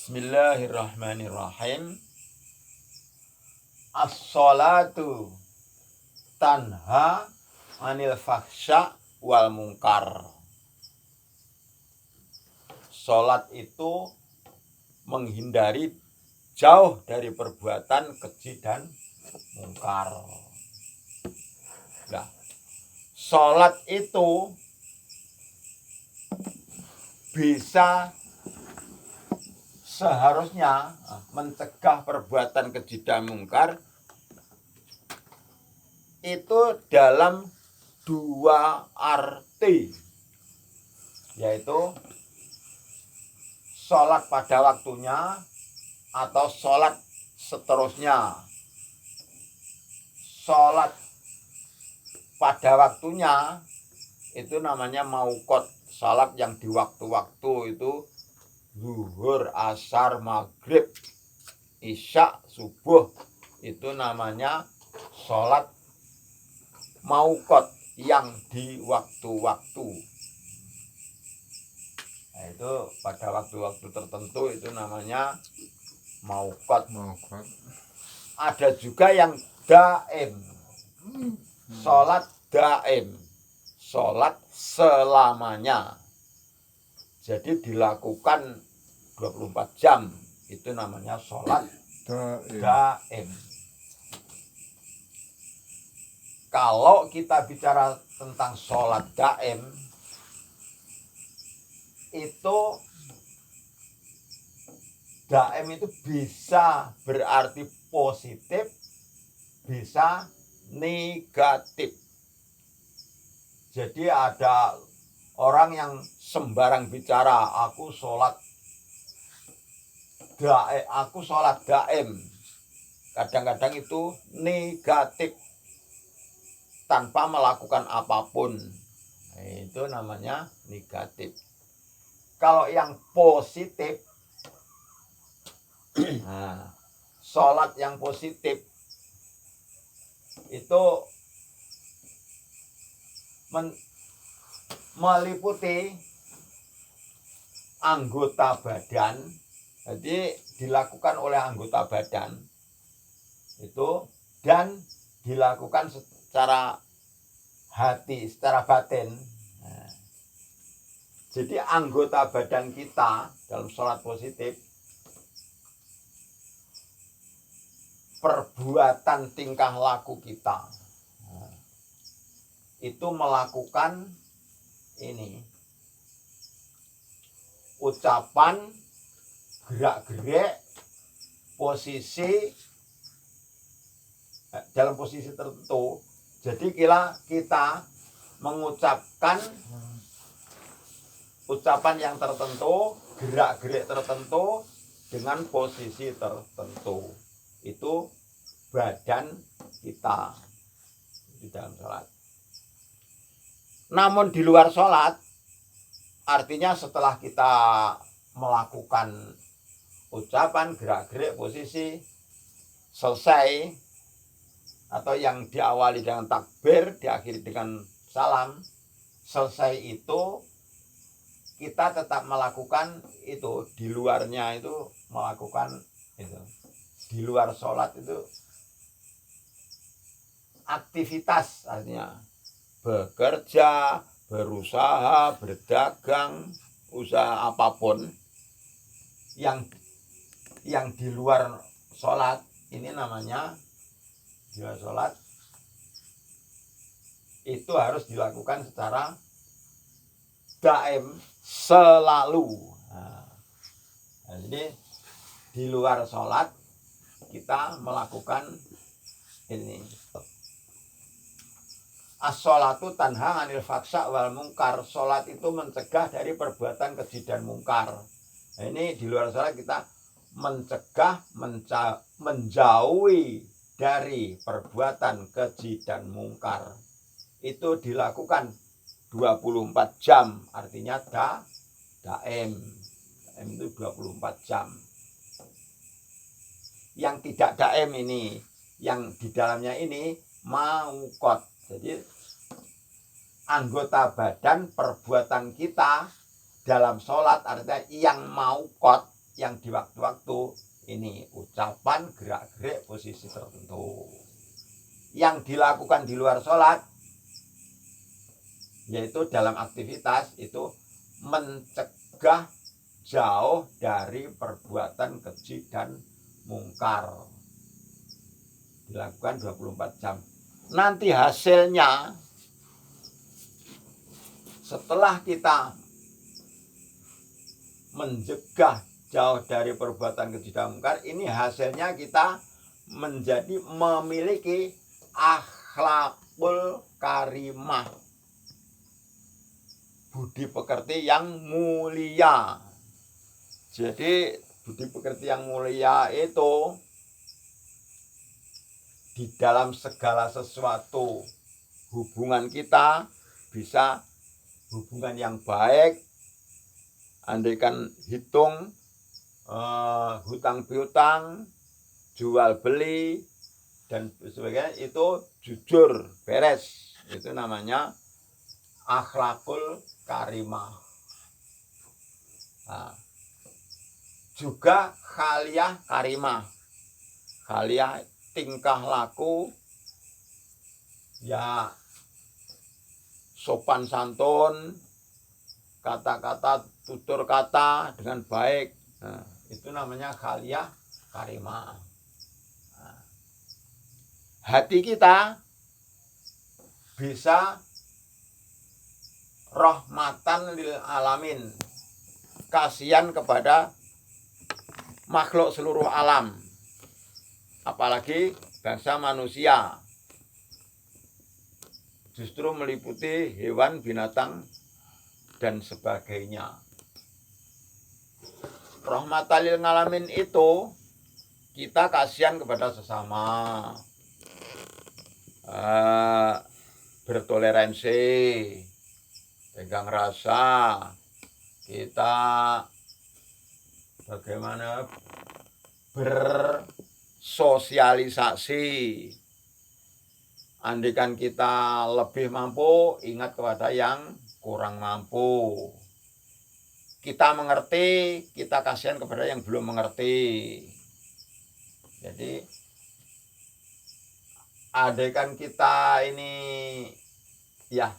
Bismillahirrahmanirrahim. As-sholatu tanha anil fahsya wal munkar. Sholat itu menghindari jauh dari perbuatan keji dan mungkar. Nah, sholat itu bisa seharusnya mencegah perbuatan keji dan mungkar itu dalam dua arti, yaitu sholat pada waktunya atau sholat seterusnya. Sholat pada waktunya itu namanya mauqat, sholat yang di waktu-waktu itu zuhur, asar, maghrib, isya, subuh, itu namanya sholat mauqat yang di waktu-waktu. Nah, itu pada waktu-waktu tertentu itu namanya mauqat. Ada juga yang daim, sholat daim, sholat selamanya. Jadi dilakukan 24 jam, itu namanya sholat daim. Kalau kita bicara tentang sholat daim, itu daim itu bisa berarti positif, bisa negatif. Jadi ada orang yang sembarang bicara, aku sholat daim. Kadang-kadang itu negatif, tanpa melakukan apapun. Itu namanya negatif. Kalau yang positif, sholat yang positif itu meliputi anggota badan. Jadi dilakukan oleh anggota badan itu dan dilakukan secara hati, secara batin. Jadi anggota badan kita dalam sholat positif, perbuatan tingkah laku kita itu melakukan ini, ucapan, gerak-gerik, posisi dalam posisi tertentu. Jadi kita mengucapkan ucapan yang tertentu, gerak-gerik tertentu dengan posisi tertentu. Itu badan kita di dalam sholat. Namun di luar sholat, artinya setelah kita melakukan ucapan, gerak-gerik, posisi, selesai, atau yang diawali dengan takbir, diakhiri dengan salam, selesai itu kita tetap melakukan itu. Di luarnya itu melakukan itu. Di luar sholat itu aktivitas, artinya bekerja, berusaha, berdagang, usaha apapun yang di luar sholat, ini namanya di luar sholat itu harus dilakukan secara daim, selalu. Jadi di luar sholat kita melakukan ini. As-sholatu tanha anil fahsya wal munkar. Sholat itu mencegah dari perbuatan keji dan mungkar. Nah, ini di luar sholat kita mencegah, menjauhi dari perbuatan keji dan mungkar. Itu dilakukan 24 jam, artinya daim. Daim itu 24 jam. Yang tidak daim ini, yang di dalamnya ini mauqat. Jadi anggota badan, perbuatan kita dalam sholat, artinya yang mauqat yang di waktu-waktu ini ucapan, gerak-gerik, posisi tertentu. Yang dilakukan di luar sholat, yaitu dalam aktivitas, itu mencegah jauh dari perbuatan keji dan mungkar. Dilakukan 24 jam. Nanti hasilnya, setelah kita mencegah jauh dari perbuatan keji dan mungkar, ini hasilnya kita menjadi memiliki akhlakul karimah, budi pekerti yang mulia. Jadi budi pekerti yang mulia itu di dalam segala sesuatu hubungan kita bisa hubungan yang baik. Andaikan hitung hutang piutang, jual beli dan sebagainya, itu jujur, beres. Itu namanya akhlakul karimah. Nah, juga khaliyah karimah. Khaliyah tingkah laku ya sopan santun, kata-kata, tutur kata dengan baik. Nah, itu namanya khaliyah karimah. Nah, hati kita bisa rahmatan lil alamin, kasihan kepada makhluk seluruh alam, apalagi bangsa manusia, justru meliputi hewan, binatang, dan sebagainya. Rahmatan lil alamin itu kita kasihan kepada sesama, bertoleransi, tegang rasa, kita bagaimana bersosialisasi. Andaikan kita lebih mampu, ingat kepada yang kurang mampu. Kita mengerti, kita kasihan kepada yang belum mengerti. Jadi andaikan kita ini ya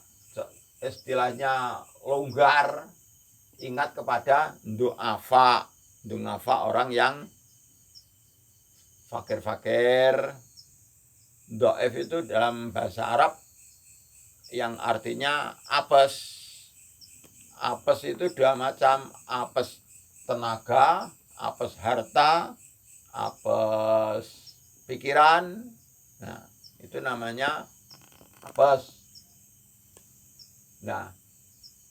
istilahnya longgar, ingat kepada du'afa orang yang fakir-fakir. Do'if itu dalam bahasa Arab yang artinya apes. Apes itu dua macam, apes tenaga, apes harta, apes pikiran. Nah, itu namanya apes. Nah,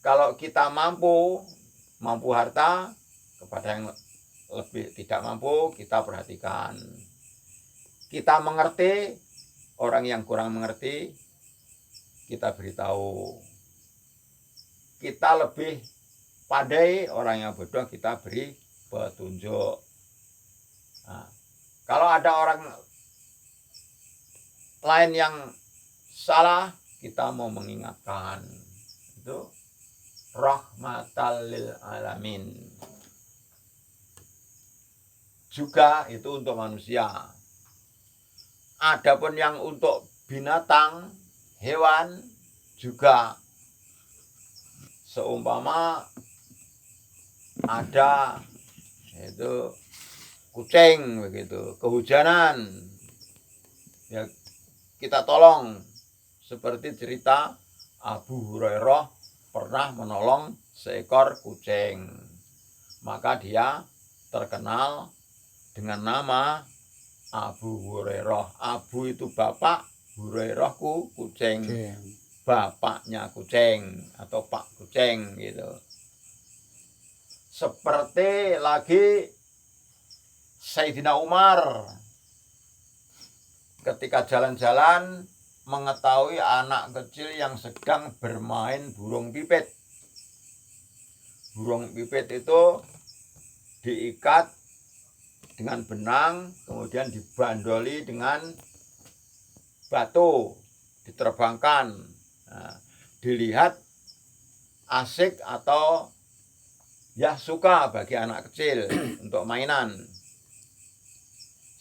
kalau kita mampu harta, kepada yang lebih tidak mampu kita perhatikan. Kita mengerti, orang yang kurang mengerti kita beritahu. Kita lebih pandai, orang yang bodoh kita beri petunjuk. Nah, kalau ada orang lain yang salah, kita mau mengingatkan. Itu rahmatal lil alamin. Juga itu untuk manusia. Adapun yang untuk binatang, hewan juga, seumpama ada itu kucing begitu, kehujanan, ya kita tolong. Seperti cerita Abu Hurairah pernah menolong seekor kucing, maka dia terkenal dengan nama Abu Hurairah. Abu itu bapak, Hurairah kucing. Bapaknya kucing atau pak kucing gitu. Seperti lagi Sayyidina Umar ketika jalan-jalan mengetahui anak kecil yang sedang bermain burung pipit. Burung pipit itu diikat dengan benang, kemudian dibandoli dengan batu, diterbangkan. Nah, dilihat asik atau Ya suka bagi anak kecil untuk mainan.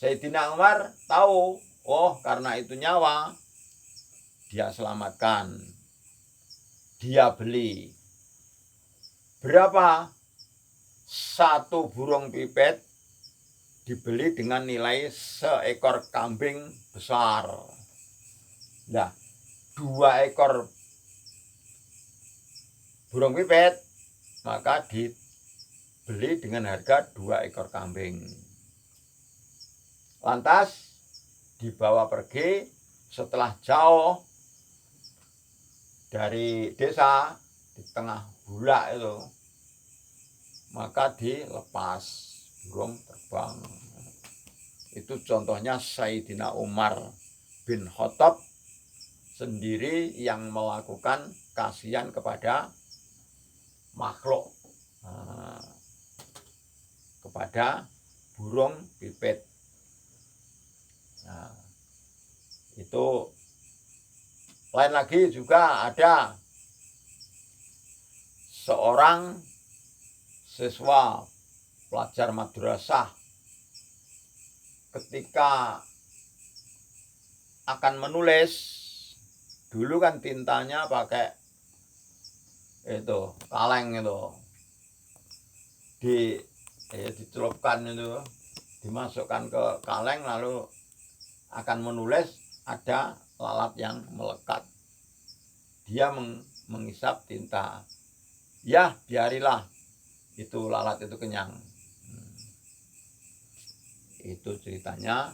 Sayyidina Umar tahu, oh karena itu nyawa, dia selamatkan. Dia beli. Berapa? Satu burung pipit dibeli dengan nilai seekor kambing besar. Nah, 2 ekor burung pipit maka dibeli dengan harga 2 ekor kambing. Lantas dibawa pergi setelah jauh dari desa di tengah bulak itu, maka dilepas burung terbang. Itu contohnya Sayyidina Umar bin Khattab sendiri yang melakukan kasihan kepada makhluk, kepada burung pipit. Nah, itu lain lagi juga ada seorang siswa pelajar madrasah ketika akan menulis, dulu kan tintanya pakai itu kaleng itu, dicelupkan itu, dimasukkan ke kaleng, lalu akan menulis ada lalat yang melekat. Dia menghisap tinta. Ya, biarilah itu lalat itu kenyang. Itu ceritanya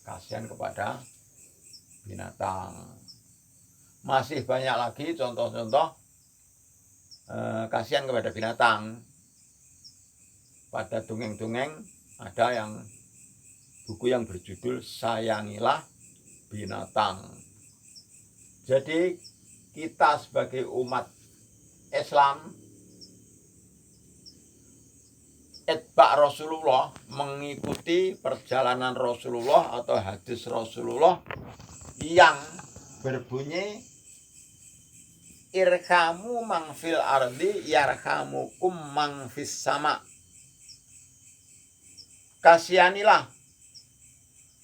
kasihan kepada binatang. Masih banyak lagi contoh-contoh kasihan kepada binatang. Pada dongeng-dongeng ada yang buku yang berjudul Sayangilah Binatang. Jadi kita sebagai umat Islam, itba' Rasulullah, mengikuti perjalanan Rasulullah atau hadis Rasulullah yang berbunyi irhamu man fil ardi yarhamukum man fis sama. Kasihanilah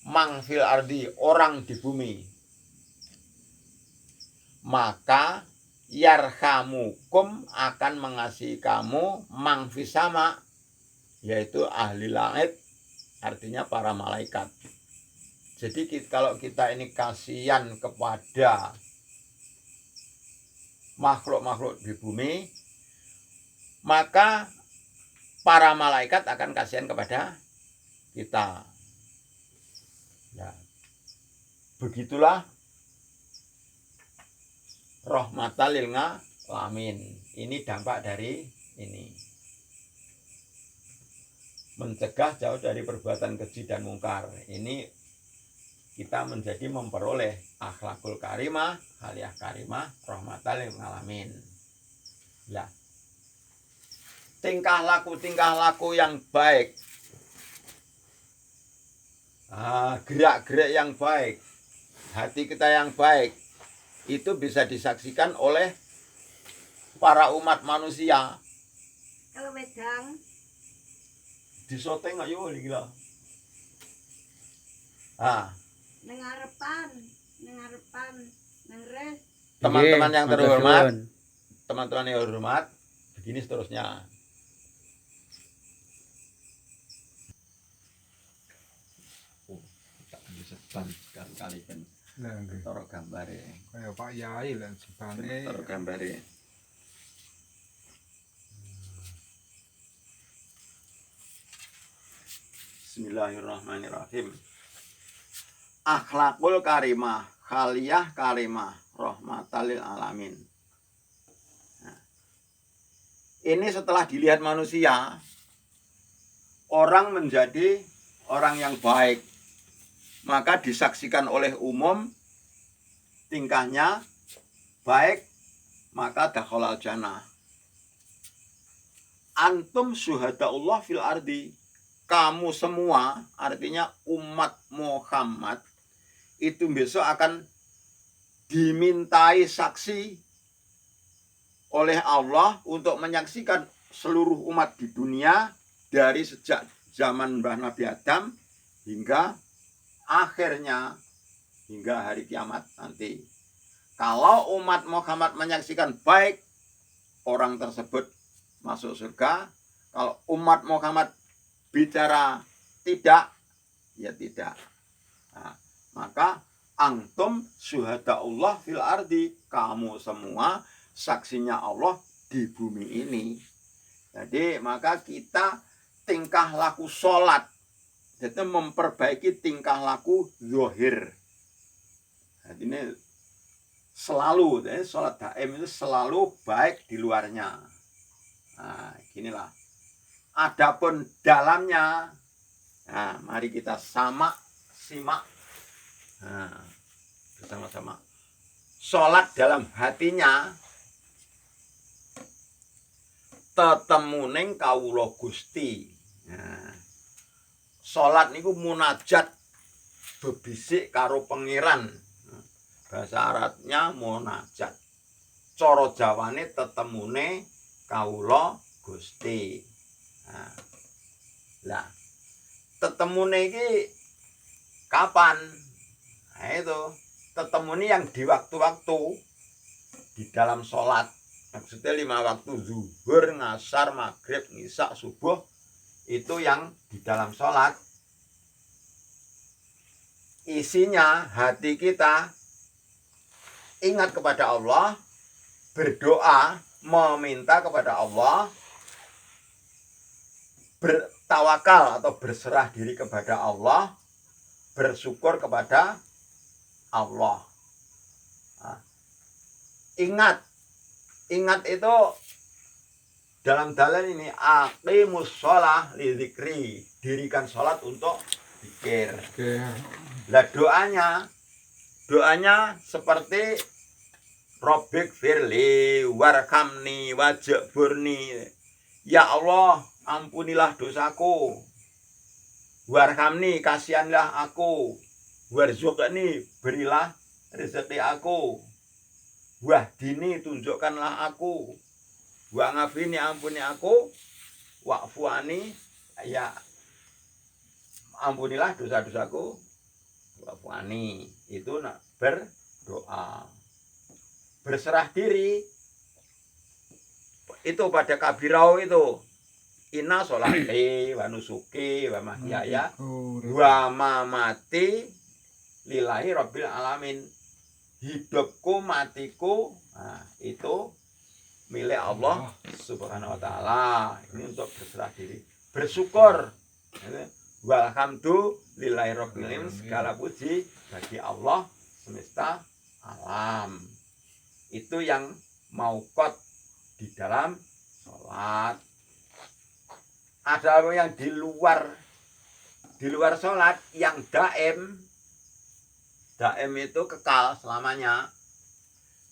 man fil ardi, orang di bumi, maka yarhamukum, akan mengasihi kamu, man fis sama, yaitu ahli langit, artinya para malaikat. Jadi kalau kita ini kasihan kepada makhluk-makhluk di bumi, maka para malaikat akan kasihan kepada kita. Nah, begitulah rahmatan lil alamin. Ini dampak dari ini. Mencegah jauh dari perbuatan keji dan mungkar. Ini kita menjadi memperoleh akhlakul karimah, haliyah karimah, rahmatan lil alamin. Ya. Tingkah laku yang baik, gerak-gerak yang baik, hati kita yang baik, itu bisa disaksikan oleh para umat manusia. Kalau wedang Disoteng ayo gila. nengarepan, nengres. Teman-teman yang terhormat, teman-teman yang terhormat, begini seterusnya. Kali kan taruh gambare kayak Pak Yai lan sebane taruh gambare. Bismillahirrahmanirrahim. Akhlakul karimah, khaliyah karimah, rahmatan lil alamin. Nah, ini setelah dilihat manusia, orang menjadi orang yang baik, maka disaksikan oleh umum tingkahnya baik, maka dakhalal jannah. Antum syuhadaullah fil ardi, kamu semua, artinya umat Muhammad itu besok akan dimintai saksi oleh Allah untuk menyaksikan seluruh umat di dunia dari sejak zaman Mbah Nabi Adam hingga akhirnya hingga hari kiamat nanti. Kalau umat Muhammad menyaksikan baik, orang tersebut masuk surga. Kalau umat Muhammad bicara tidak, ya tidak. Nah, maka antum syuhadaullah fil ardi, kamu semua saksinya Allah di bumi ini. Jadi maka kita tingkah laku sholat itu memperbaiki tingkah laku zahir. Jadi ini selalu, sholat daim itu selalu baik di luarnya. Nah, ginilah. Adapun dalamnya, nah, mari kita simak. Nah, bersama-sama. Sholat dalam hatinya, tetemuning kawula Gusti. Nah, sholat niku munajat bebisik karo pengiran. Bahasa Arabnya munajat. Cara Jawane tetemune kawula Gusti. Nah, tetemune iki kapan? Nah, itu tetemune yang di waktu-waktu di dalam sholat. Maksudnya 5 waktu zuhur, ngasar, maghrib, isya, subuh. Itu yang di dalam sholat. Isinya hati kita ingat kepada Allah, berdoa, meminta kepada Allah, bertawakal atau berserah diri kepada Allah, bersyukur kepada Allah. Nah, ingat itu dalam dalil ini, aqimus sholah li dzikri, dirikan sholat untuk zikir. Lah doanya seperti Robbik firli warhamni wajburni. Ya Allah, ampunilah dosaku. Warhamni, kasihanlah aku. Warzuqni, berilah rezeki aku. Wahdini, tunjukkanlah aku. Wa ngafini, ampuni aku. Wa'fuani, ya ampunilah dosa-dosaku. Wa'fuani, itu nak berdoa. Berserah diri itu pada kabirau itu. Inna sholati wa nusuki wa mahyaya wa mamati lillahi rabbil alamin. Hidupku, matiku, nah, itu milik Allah subhanahu wa ta'ala. Ini untuk berserah diri, bersyukur. Walhamdulillahi rabbil alamin, segala puji bagi Allah semesta alam. Itu yang mauqat di dalam sholat. Ada yang di luar sholat, yang daim itu kekal selamanya.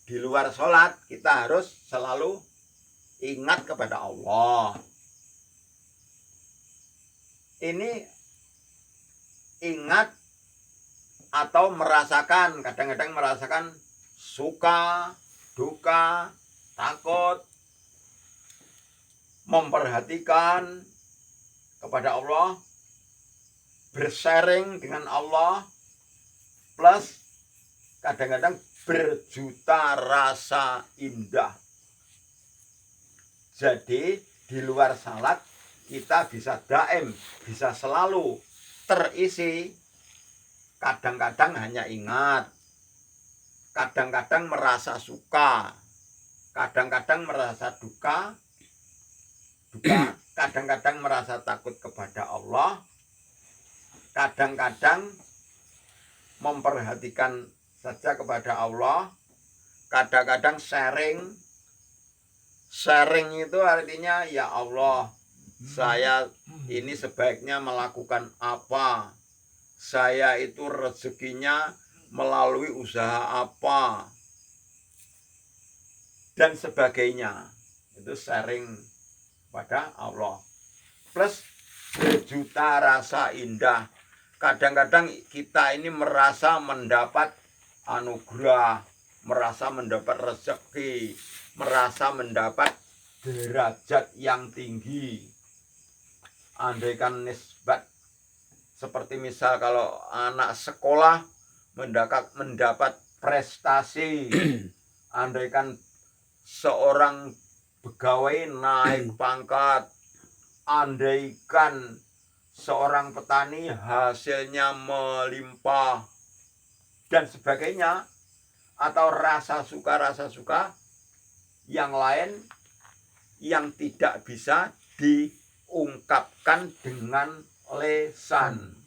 Di luar sholat kita harus selalu ingat kepada Allah. Ini ingat atau merasakan, kadang-kadang merasakan suka, duka, takut, memperhatikan kepada Allah, bersharing dengan Allah, plus kadang-kadang berjuta rasa indah. Jadi di luar salat kita bisa daim, bisa selalu terisi. Kadang-kadang hanya ingat, kadang-kadang merasa suka, kadang-kadang merasa duka, kadang-kadang merasa takut kepada Allah, kadang-kadang memperhatikan saja kepada Allah, kadang-kadang sharing itu artinya, ya Allah, saya ini sebaiknya melakukan apa, saya itu rezekinya melalui usaha apa, dan sebagainya. Itu sharing pada Allah. Plus berjuta rasa indah. Kadang-kadang kita ini merasa mendapat anugerah, merasa mendapat rezeki, merasa mendapat derajat yang tinggi. Andaikan nisbat seperti misal kalau anak sekolah mendapat prestasi, andaikan seorang pegawai naik pangkat, andaikan seorang petani hasilnya melimpah dan sebagainya, atau rasa suka yang lain yang tidak bisa diungkapkan dengan lesan.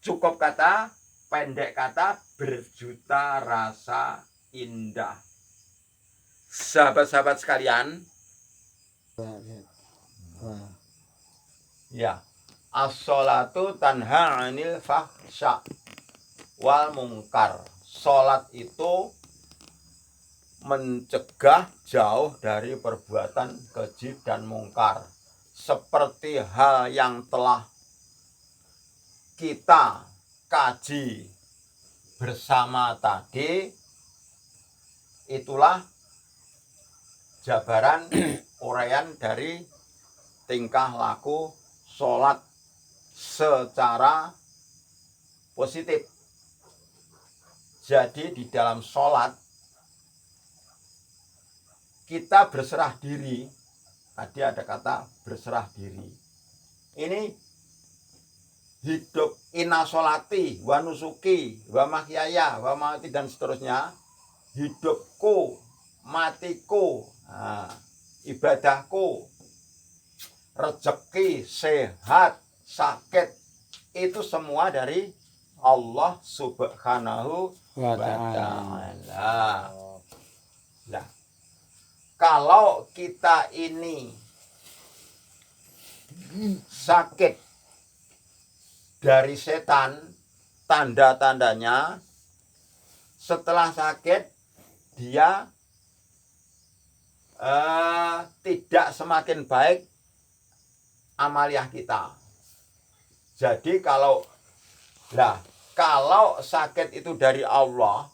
Cukup kata, pendek kata, berjuta rasa indah. Sahabat-sahabat sekalian, ya, as-sholatu tanha 'anil fahsya wal munkar. Salat itu mencegah jauh dari perbuatan keji dan mungkar. Seperti hal yang telah kita kaji bersama tadi, itulah jabaran uraian dari tingkah laku sholat secara positif. Jadi di dalam sholat kita berserah diri. Tadi ada kata berserah diri. Ini hidup inna sholati wa nusuki wa mahyaya wa mamati dan seterusnya. Hidupku, matiku, ibadahku, rezeki, sehat, sakit, itu semua dari Allah Subhanahu wa ta'ala. Nah, kalau kita ini sakit dari setan, tanda-tandanya setelah sakit dia tidak semakin baik amaliah kita. Jadi kalau sakit itu dari Allah,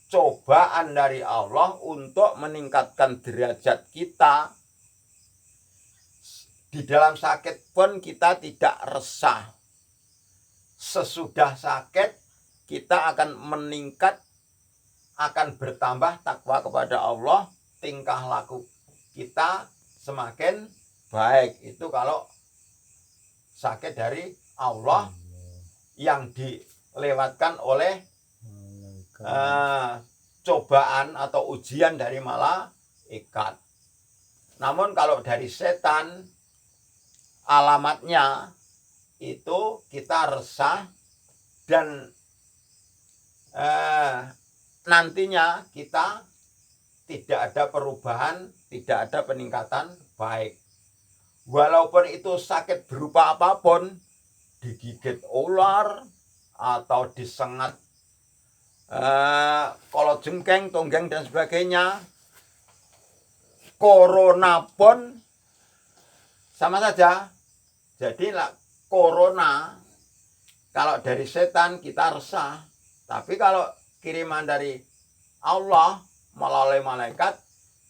cobaan dari Allah untuk meningkatkan derajat kita. Di dalam sakit pun kita tidak resah. Sesudah sakit kita akan meningkat, akan bertambah takwa kepada Allah, tingkah laku kita semakin baik. Itu kalau sakit dari Allah yang dilewatkan oleh cobaan atau ujian dari malaikat. Namun kalau dari setan, alamatnya itu kita resah dan nantinya kita tidak ada perubahan, tidak ada peningkatan baik. Walaupun itu sakit berupa apapun, digigit ular atau disengat kalau jengkeng, tonggeng dan sebagainya, corona pun sama saja. Jadi corona kalau dari setan kita resah, tapi kalau kiriman dari Allah melalui malaikat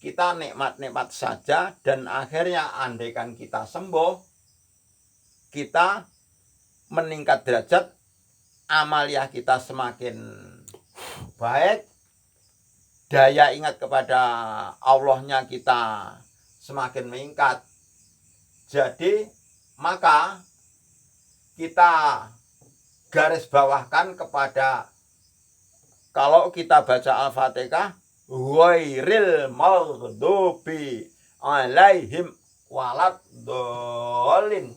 kita nikmat-nikmat saja, dan akhirnya andaikan kita sembuh, kita meningkat derajat, amaliah kita semakin baik, daya ingat kepada Allahnya kita semakin meningkat. Jadi maka kita garis bawahkan kepada, kalau kita baca Al-Fatihah, ghairil maghdubi alaihim waladdallin,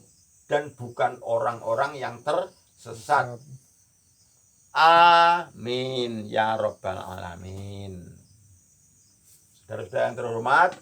dan bukan orang-orang yang tersesat. Amin ya rabbal alamin. Saudara-saudara yang terhormat,